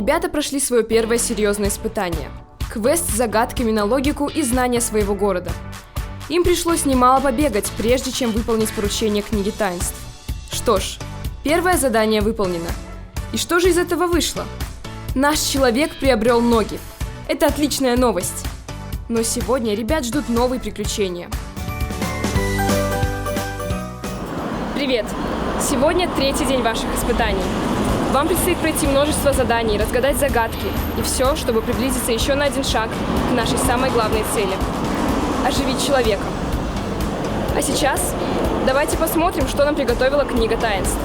Ребята прошли свое первое серьезное испытание – квест с загадками на логику и знания своего города. Им пришлось немало побегать, прежде чем выполнить поручение книги таинств. Что ж, первое задание выполнено. И что же из этого вышло? Наш человек приобрел ноги. Это отличная новость. Но сегодня ребят ждут новые приключения. Привет! Сегодня третий день ваших испытаний. Вам предстоит пройти множество заданий, разгадать загадки. И все, чтобы приблизиться еще на один шаг к нашей самой главной цели – оживить человека. А сейчас давайте посмотрим, что нам приготовила книга таинств.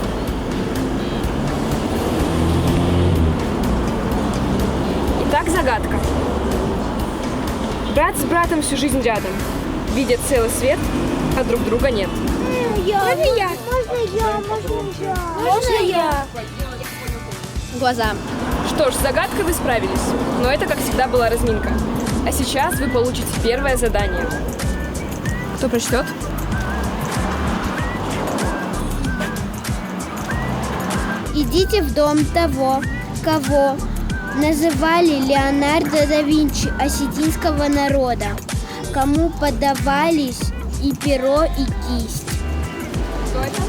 Итак, загадка. Брат с братом всю жизнь рядом. Видят целый свет, а друг друга нет. Можно я? Глаза. Что ж, с загадкой вы справились, но это, как всегда, была разминка. А сейчас вы получите первое задание. Кто прочтет? Идите в дом того, кого называли Леонардо да Винчи осетинского народа, кому подавались и перо, и кисть. Кто это?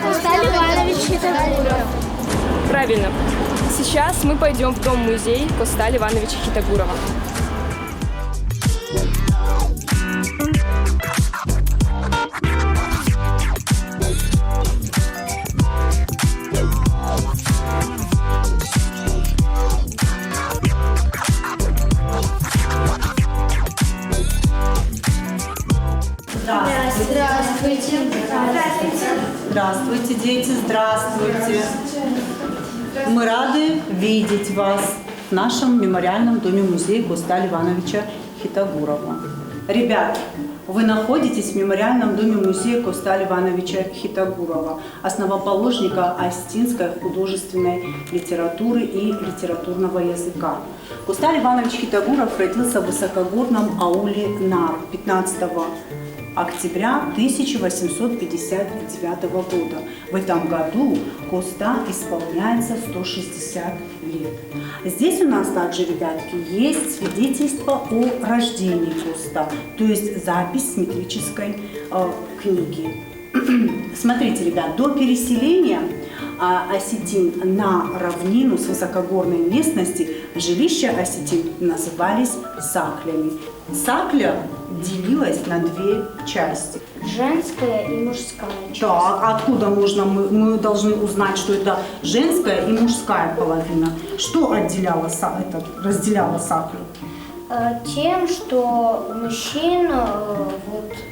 Косталь Иванович Хитогуров. Правильно. Сейчас мы пойдем в дом-музей Косталя Ивановича Хитогурова. Здравствуйте. Здравствуйте, дети, здравствуйте. Мы рады видеть вас в нашем мемориальном доме-музее Косталя Ивановича Хитогурова. Ребят, вы находитесь в мемориальном доме-музее Косталя Ивановича Хитогурова, основоположника осетинской художественной литературы и литературного языка. Косталь Иванович Хитогуров родился в высокогорном ауле Нар 15 октября 1859 года. В этом году Коста исполняется 160 лет. Здесь у нас также, ребятки, есть свидетельство о рождении Коста, то есть запись с метрической книги. Смотрите, ребят, до переселения осетин на равнину с высокогорной местности жилища осетин назывались саклями. Сакля делилась на две части. Женская и мужская часть. Так, откуда мы должны узнать, что это женская и мужская половина? Что разделяло саклю? Тем, что у мужчин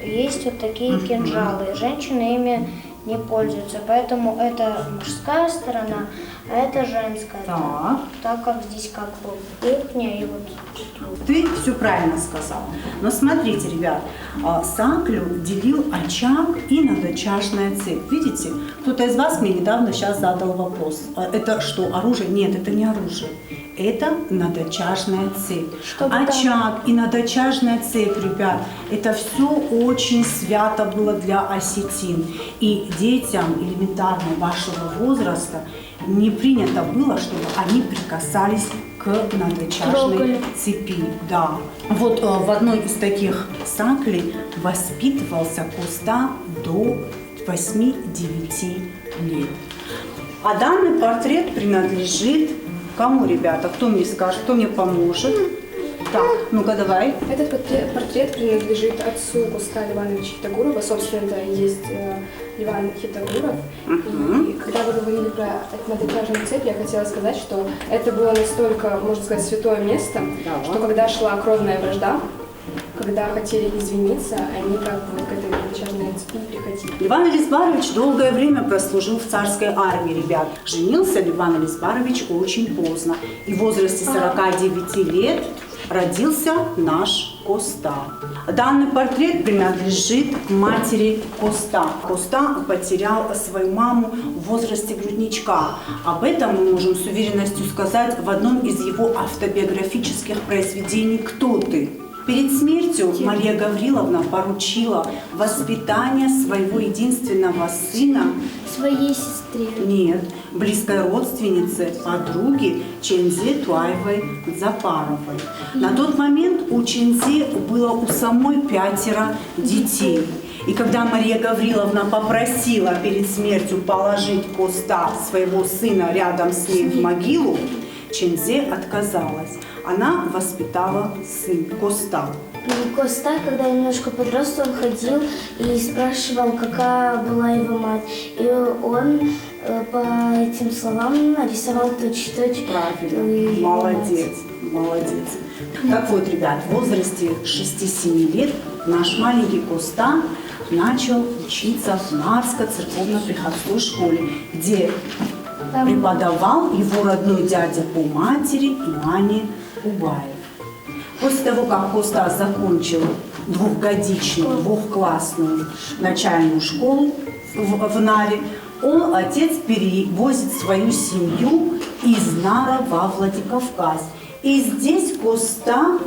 есть вот такие кинжалы, женщины ими не пользуются, поэтому это мужская сторона, а это женская. Так как здесь как бы кухня и вот тут. Ты все правильно сказал. Но смотрите, ребят, саклю делил очаг и надочажная цепь. Видите? Кто-то из вас мне недавно сейчас задал вопрос. Это что, оружие? Нет, это не оружие. Это надочажная цепь. Очаг и надочажная цепь, ребят, это все очень свято было для осетин. И детям элементарно вашего возраста не принято было, чтобы они прикасались к надочажной цепи. Да. Вот в одной из таких саклей воспитывался Коста до 8-9 лет. А данный портрет принадлежит кому, ребята? Кто мне скажет, кто мне поможет? Так, ну-ка давай. Этот портрет принадлежит отцу Косталя Ивановича Хитогурова. Собственно, да, есть Иван Хитогуров. И когда вы говорили про надочажную цепь, я хотела сказать, что это было настолько, можно сказать, святое место, что когда шла кровная вражда, когда хотели извиниться, они как бы к этой надочажной цепи приходили. Иван Элизбарович долгое время прослужил в царской армии, ребят. Женился Иван Элизбарович очень поздно. И в возрасте 49 лет родился наш Коста. Данный портрет принадлежит матери Коста. Коста потерял свою маму в возрасте грудничка. Об этом мы можем с уверенностью сказать в одном из его автобиографических произведений «Кто ты?». Перед смертью Мария Гавриловна поручила воспитание своего единственного сына Своей сестре. нет, близкой родственнице, подруге Чензе Туаевой Запаровой. На тот момент у Чензе было у самой 5 детей. И когда Мария Гавриловна попросила перед смертью положить Коста, своего сына, рядом с ней в могилу, Чензе отказалась. Она воспитала сын Коста. Коста, когда немножко подрос, он ходил и спрашивал, какая была его мать. И он по этим словам нарисовал точь-в-точь. Правильно, молодец, молодец. Так вот, ребят, в возрасте 6-7 лет наш маленький Коста начал учиться в Нарской церковно-приходской школе, где преподавал его родной дядя по матери Иоанне Убаев. После того, как Коста закончил двухгодичную, двухклассную начальную школу в Наре, отец перевозит свою семью из Нара во Владикавказ. И здесь Коста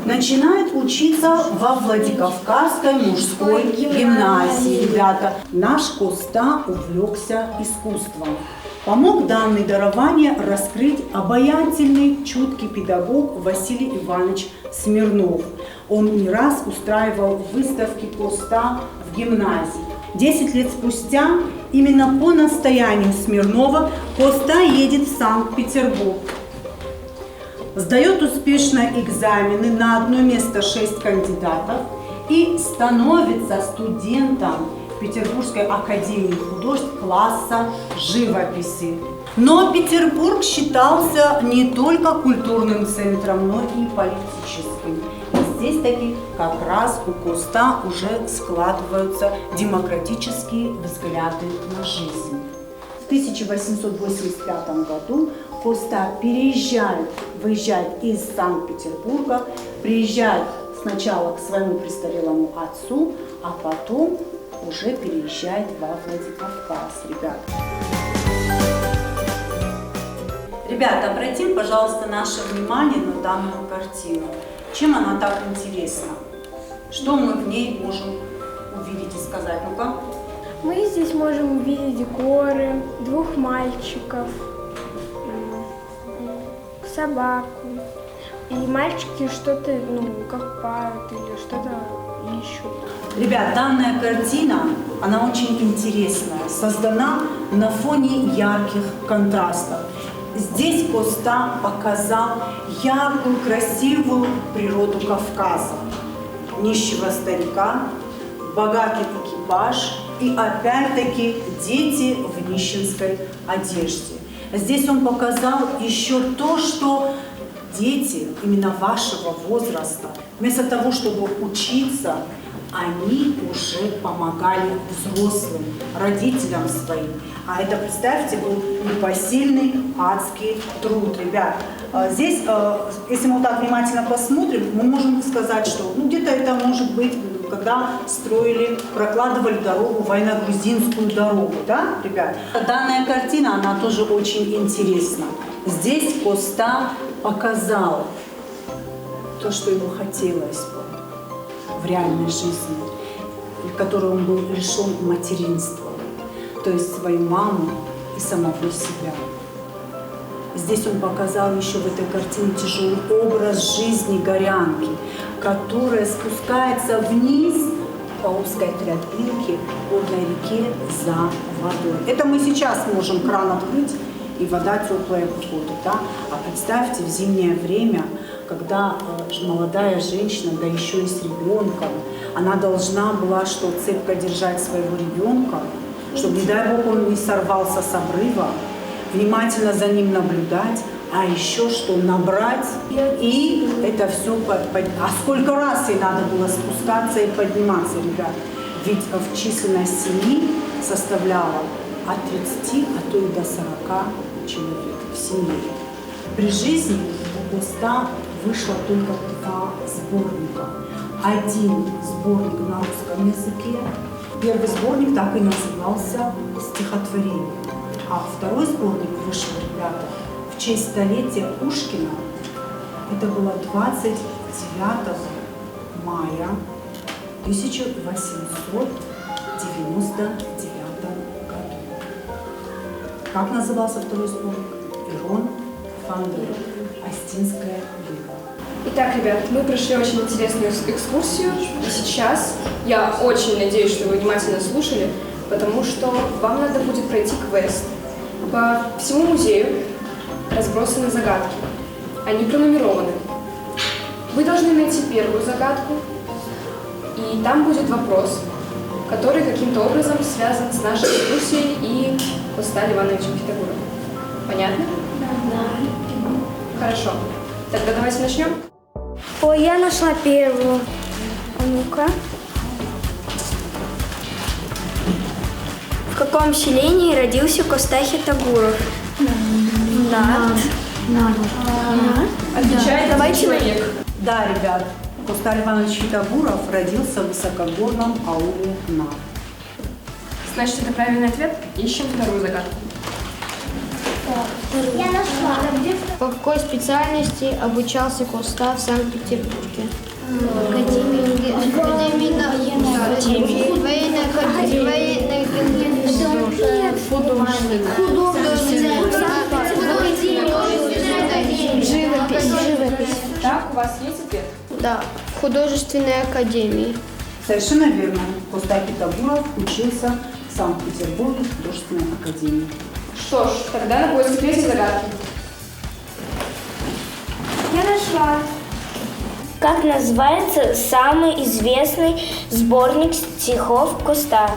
начинает учиться во Владикавказской мужской гимназии. Ребята, наш Коста увлекся искусством. Помог данное дарование раскрыть обаятельный, чуткий педагог Василий Иванович Смирнов. Он не раз устраивал выставки Коста в гимназии. 10 лет спустя, именно по настоянию Смирнова, Коста едет в Санкт-Петербург. Сдает успешно экзамены, на одно место 6 кандидатов и становится студентом Петербургской академии художеств класса живописи. Но Петербург считался не только культурным центром, но и политическим. И здесь таки как раз у Коста уже складываются демократические взгляды на жизнь. В 1885 году Коста выезжает из Санкт-Петербурга, приезжает сначала к своему престарелому отцу, а потом уже переезжает во Владикавказ, ребят. Ребята, обратим, пожалуйста, наше внимание на данную картину. Чем она так интересна? Что мы в ней можем увидеть и сказать? Ну-ка. Мы здесь можем увидеть горы, 2 мальчиков, собаку. И мальчики что-то, копают или что-то ищут. Ребят, данная картина, она очень интересная, создана на фоне ярких контрастов. Здесь Коста показал яркую, красивую природу Кавказа. Нищего старика, богатый экипаж и опять-таки дети в нищенской одежде. Здесь он показал еще то, что дети именно вашего возраста, вместо того, чтобы учиться, они уже помогали взрослым, родителям своим. А это, представьте, был непосильный адский труд, ребят. Здесь, если мы так внимательно посмотрим, мы можем сказать, что где-то это может быть, когда прокладывали дорогу, военно-грузинскую дорогу, да, ребят? Данная картина, она тоже очень интересна. Здесь Коста показал то, что ему хотелось бы в реальной жизни, в которой он был лишен материнства, то есть свою маму и самого себя. Здесь он показал еще в этой картине тяжелый образ жизни горянки, которая спускается вниз по узкой тропинке по реке за водой. Это мы сейчас можем кран открыть, и вода теплая выходит. Да? А представьте, в зимнее время, когда молодая женщина, да еще и с ребенком, она должна была что, цепко держать своего ребенка, чтобы, не дай бог, он не сорвался с обрыва, внимательно за ним наблюдать, а еще что, набрать, и это все А сколько раз ей надо было спускаться и подниматься, ребят? Ведь в численность семьи составляла от 30, а то и до 40 человек в семье. При жизни у Коста вышло только 2 сборника. Один сборник на русском языке, первый сборник так и назывался «Стихотворение», а второй сборник вышел, ребята, в честь столетия Пушкина. Это было 20 мая 1899 году. Как назывался второй сборник? Ирон Фандер. Остинская лига. Итак, ребят, мы прошли очень интересную экскурсию, и сейчас я очень надеюсь, что вы внимательно слушали, потому что вам надо будет пройти квест. По всему музею разбросаны загадки. Они пронумерованы. Вы должны найти первую загадку, и там будет вопрос, который каким-то образом связан с нашей экскурсией и Коста Ливановичем Пифагоровым. Понятно? Да. Хорошо. Тогда давайте начнем. Ой, я нашла первую. А ну-ка. В каком селении родился Коста Хитагуров? Отвечает один человек. Да, ребят, Коста Ливанович Фитагуров родился в высокогорном ауле Над. Значит, это правильный ответ. Ищем вторую загадку. Я нашла. По какой специальности обучался Коста в Санкт-Петербурге? Живопись. Так, у вас есть ответ? Да, в художественной академии. Совершенно верно. Коста Фитагуров учился в Санкт-Петербурге в художественной академии. Что ж, тогда на поиск третьей загадки. Я нашла. Как называется самый известный сборник стихов Коста?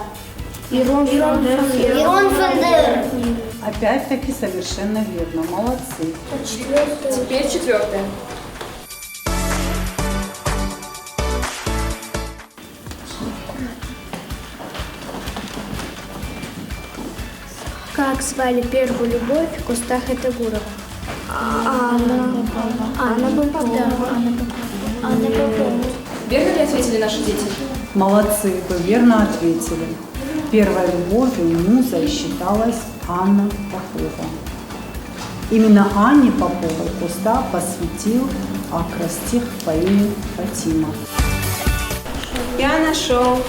Ирон Фандер. Опять-таки совершенно верно. Молодцы. Теперь четвертая. Как звали первую любовь Коста Хитагурова? Анна Попова. Верно ли ответили наши дети? Молодцы, вы верно ответили. Первой любовью музой считалась Анна Попова. Именно Анне Поповой Коста посвятил акростих по имени Фатима. Я нашел.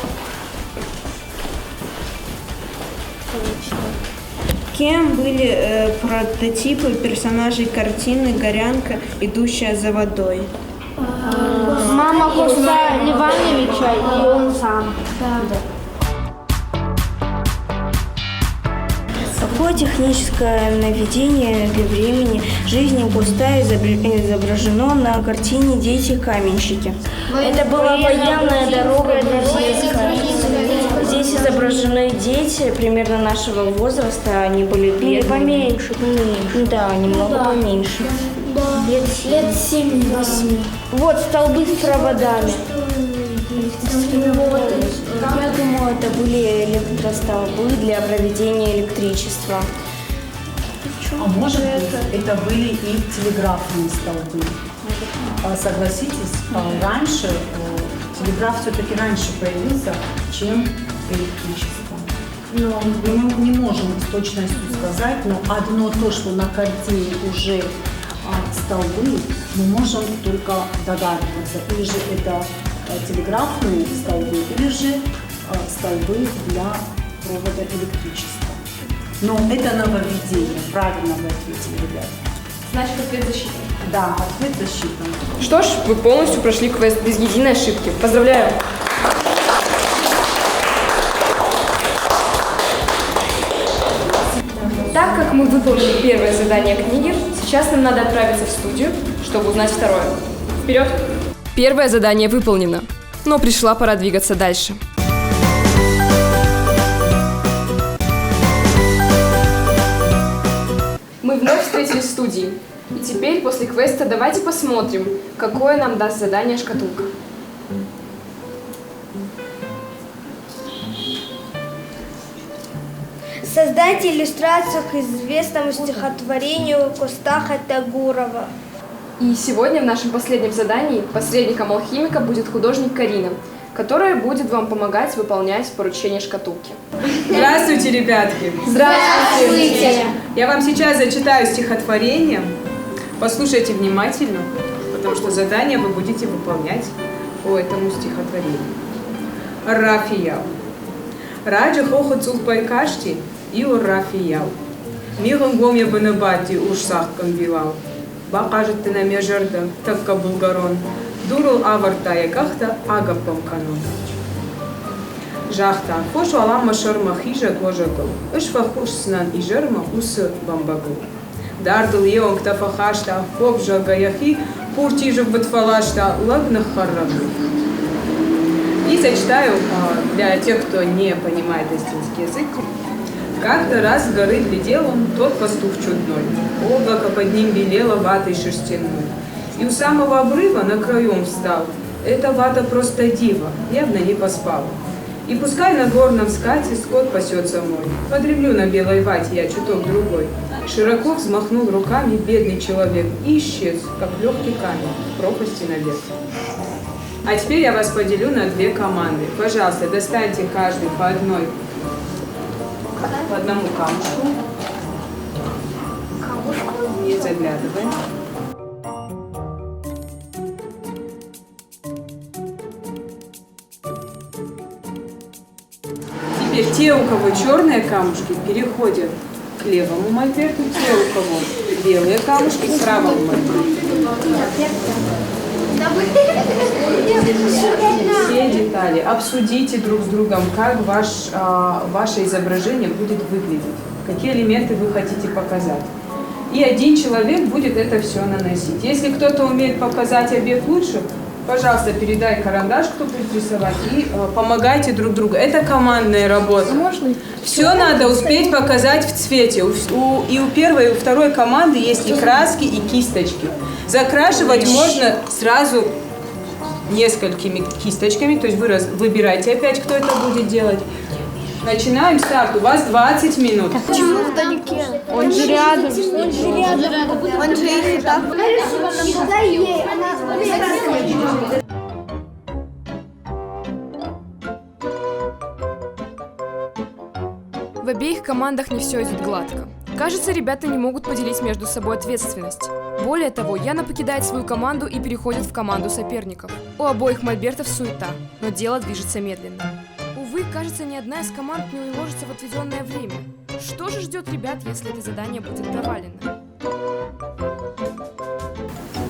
Кем были прототипы персонажей картины «Горянка, идущая за водой»? Мама Коста Ливановича и он сам. Какое техническое наведение для времени жизни Коста изображено на картине «Дети-каменщики»? Это была военная дорога грузинская. Здесь изображены дети примерно нашего возраста, они были бедными. Поменьше. Да, немного поменьше. Лет 7-8. Вот столбы с проводами. Я думаю, это были электростолбы для проведения электричества. А может быть, это были и телеграфные столбы. Согласитесь, раньше телеграф все-таки раньше появился, чем электричество. Мы не можем с точностью сказать, но одно то, что на картине уже столбы, мы можем только догадываться. Или же это телеграфные столбы, или же столбы для провода электричества. Но это нововведение, правильно вы ответили, ребята. Значит, ответ засчитан. Да, ответ засчитан. Что ж, вы полностью прошли квест без единой ошибки. Поздравляю! Так как мы выполнили первое задание книги, сейчас нам надо отправиться в студию, чтобы узнать второе. Вперед! Первое задание выполнено, но пришла пора двигаться дальше. Мы вновь встретились в студии. И теперь, после квеста, давайте посмотрим, какое нам даст задание шкатулка. Создайте иллюстрацию к известному стихотворению Коста Хитагурова. И сегодня в нашем последнем задании посредником алхимика будет художник Карина, которая будет вам помогать выполнять поручения шкатулки. Здравствуйте, ребятки! Здравствуйте! Я вам сейчас зачитаю стихотворение. Послушайте внимательно. потому что задание вы будете выполнять по этому стихотворению. Рафиял. Раджа хохот цулпайкашти и у Рафиял. Мигом гомя банабати уж сахкам вилал. Бакажет ты на межерда, такка булгарон. Дурул авартая кахта агапам канон. Жахта, хош алам машар махижа гожагл. Ишфахуш снан и жерма усы бамбагл. Дардл еонг тафахашта, хобжа гаяхи, пуртижа батфалашта, лагнах харрагл. И зачитаю для тех, кто не понимает истинский язык. Как-то раз с горы глядел он, тот пастух чудной. Облако под ним белело ватой шерстяной. И у самого обрыва на краю он встал. Эта вата просто дива, явно не поспала. И пускай на горном скате скот пасется мой. Подревлю на белой вате я чуток другой. Широко взмахнул руками бедный человек и исчез, как легкий камень в пропасти наверх. А теперь я вас поделю на две команды. Пожалуйста, достаньте каждый по одному камушку. Не заглядываем. Теперь те, у кого черные камушки, переходят к левому мольберту, те, у кого белые камушки, к правому мольберту. Все детали обсудите друг с другом, как ваше изображение будет выглядеть, какие элементы вы хотите показать. И один человек будет это все наносить. Если кто-то умеет показать объект лучше, пожалуйста, передай карандаш, кто будет рисовать, и помогайте друг другу. Это командная работа. Все надо успеть показать в цвете. И у первой, и у второй команды есть и краски, и кисточки. Закрашивать можно сразу несколькими кисточками, то есть вы выбираете опять, кто это будет делать. Начинаем старт. У вас 20 минут. Почему вдалеке? Он же рядом. Он же их так. В обеих командах не все идет гладко. Кажется, ребята не могут поделить между собой ответственность. Более того, Яна покидает свою команду и переходит в команду соперников. У обоих мольбертов суета, но дело движется медленно. Увы, кажется, ни одна из команд не уложится в отведенное время. Что же ждет ребят, если это задание будет провалено?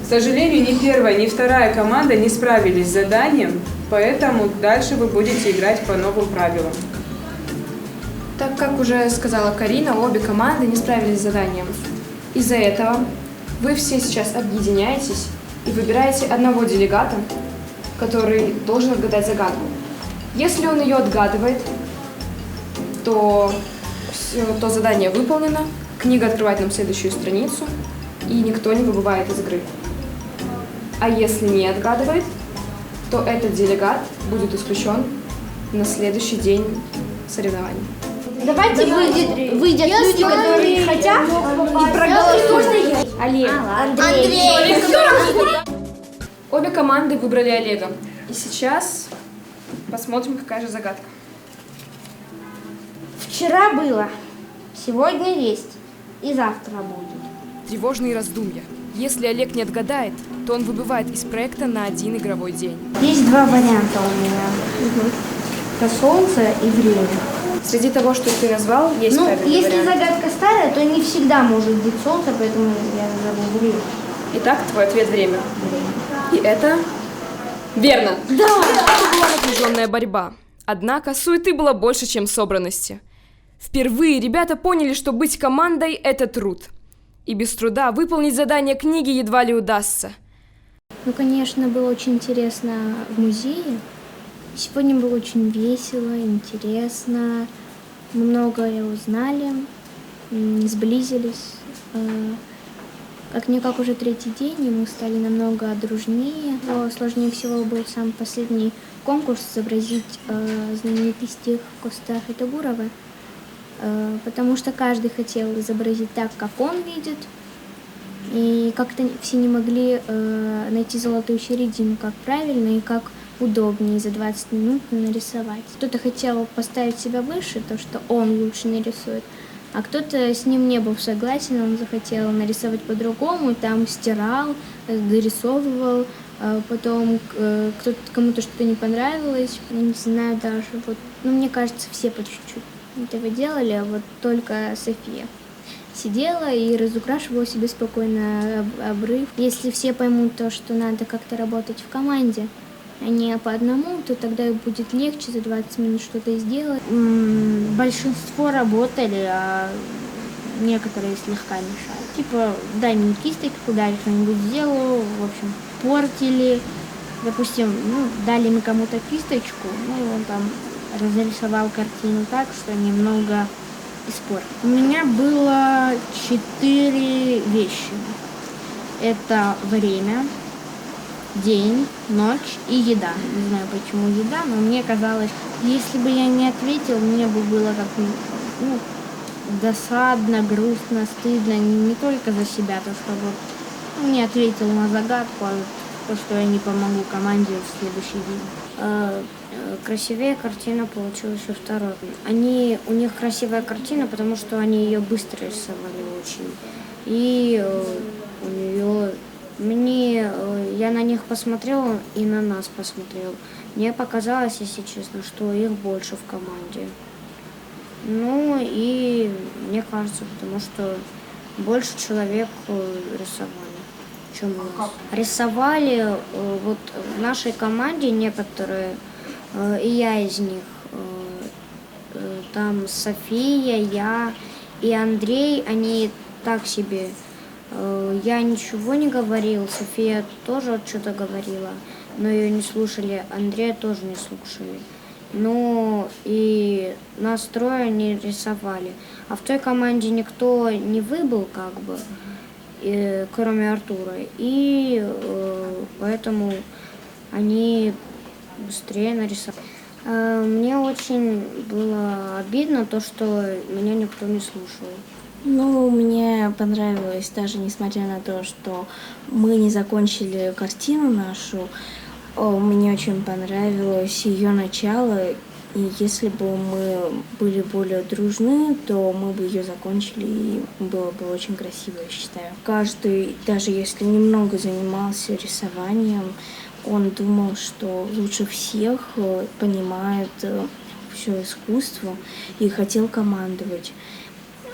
К сожалению, ни первая, ни вторая команда не справились с заданием, поэтому дальше вы будете играть по новым правилам. Так как уже сказала Карина, обе команды не справились с заданием. Из-за этого вы все сейчас объединяетесь и выбираете одного делегата, который должен отгадать загадку. Если он ее отгадывает, то задание выполнено, книга открывает нам следующую страницу, и никто не выбывает из игры. А если не отгадывает, то этот делегат будет исключен на следующий день соревнований. Давайте выйдут люди, которые хотят, и проголосуют. Олег. Андрей. Обе команды выбрали Олега. И сейчас посмотрим, какая же загадка. Вчера было, сегодня есть и завтра будет. Тревожные раздумья. Если Олег не отгадает, то он выбывает из проекта на один игровой день. Есть два варианта у меня. Это солнце и время. Среди того, что ты назвал, есть правильный если вариант. загадка старая, то не всегда может быть солнце, поэтому я назову время. Итак, твой ответ – время. И это верно. Да! Это была напряженная борьба. Однако суеты было больше, чем собранности. Впервые ребята поняли, что быть командой – это труд. И без труда выполнить задание книги едва ли удастся. Ну, конечно, было очень интересно в музее. Сегодня было очень весело, интересно. Мы многое узнали, сблизились. Как-никак уже третий день, и мы стали намного дружнее. Но сложнее всего был сам последний конкурс изобразить знаменитый стих Коста Хайтагурова, потому что каждый хотел изобразить так, как он видит, и как-то все не могли найти золотую середину, как правильно и как удобнее за 20 минут нарисовать. Кто-то хотел поставить себя выше, то, что он лучше нарисует, А кто-то с ним не был согласен, он захотел нарисовать по-другому, там стирал, дорисовывал, потом кому-то что-то не понравилось, я не знаю даже, вот, ну, мне кажется, все по чуть-чуть этого делали, а вот только София сидела и разукрашивала себе спокойно обрыв. Если все поймут то, что надо как-то работать в команде, а не по одному, то тогда и будет легче за 20 минут что-то сделать. Большинство работали, а некоторые слегка мешали. Типа, дай мне кисточку, дай что-нибудь сделаю, в общем, портили. Допустим, дали мы кому-то кисточку, и он там разрисовал картину так, что немного испортил. У меня было 4 вещи. Это время, день, ночь и еда. Не знаю, почему еда, но мне казалось, если бы я не ответил, мне бы было как досадно, грустно, стыдно. Не только за себя, то, что вот не ответил на загадку, а то, что я не помогу команде в следующий день. Красивее картина получилась во второй. У них красивая картина, потому что они ее быстро рисовали очень. И у нее... Я на них посмотрела и на нас посмотрела. Мне показалось, если честно, что их больше в команде. Ну и мне кажется, потому что больше человек рисовали, чем у нас. Рисовали вот в нашей команде некоторые, и я из них. Там София, я и Андрей, они так себе. Я ничего не говорил, София тоже что-то говорила, но ее не слушали, Андрея тоже не слушали. Ну и нас трое не рисовали. А в той команде никто не выбыл, как бы, кроме Артура. И поэтому они быстрее нарисовали. Мне очень было обидно то, что меня никто не слушал. Ну, мне понравилось, даже несмотря на то, что мы не закончили картину нашу, мне очень понравилось ее начало, и если бы мы были более дружны, то мы бы ее закончили, и было бы очень красиво, я считаю. Каждый, даже если немного занимался рисованием, он думал, что лучше всех понимает все искусство и хотел командовать.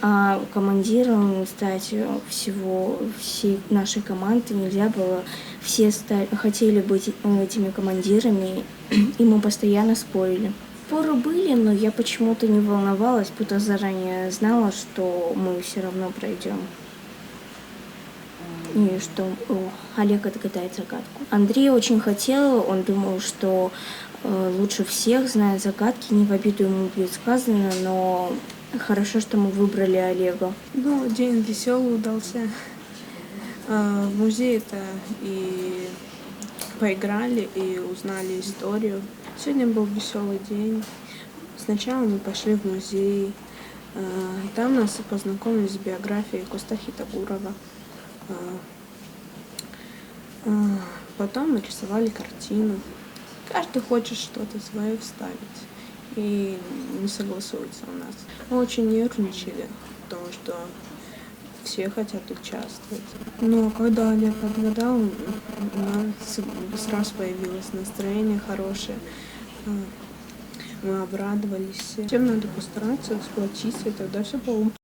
А командиром стать всей нашей команды нельзя было. Все хотели быть этими командирами, и мы постоянно спорили. Споры были, но я почему-то не волновалась, будто заранее знала, что мы все равно пройдем. И что Олег отгадает загадку. Андрей очень хотел, он думал, что лучше всех знает загадки, не в обиду ему будет сказано, но хорошо, что мы выбрали Олега. Ну, день веселый удался. В музее-то и поиграли, и узнали историю. Сегодня был веселый день. Сначала мы пошли в музей. Там нас познакомились с биографией Костахи Тагурова. Потом мы рисовали картину. Каждый хочет что-то свое вставить. И не согласуются у нас. Мы очень нервничали, потому что все хотят участвовать. Но когда Олег отгадал, у нас сразу появилось настроение хорошее. Мы обрадовались. Всем надо постараться сплотиться, и тогда все получится.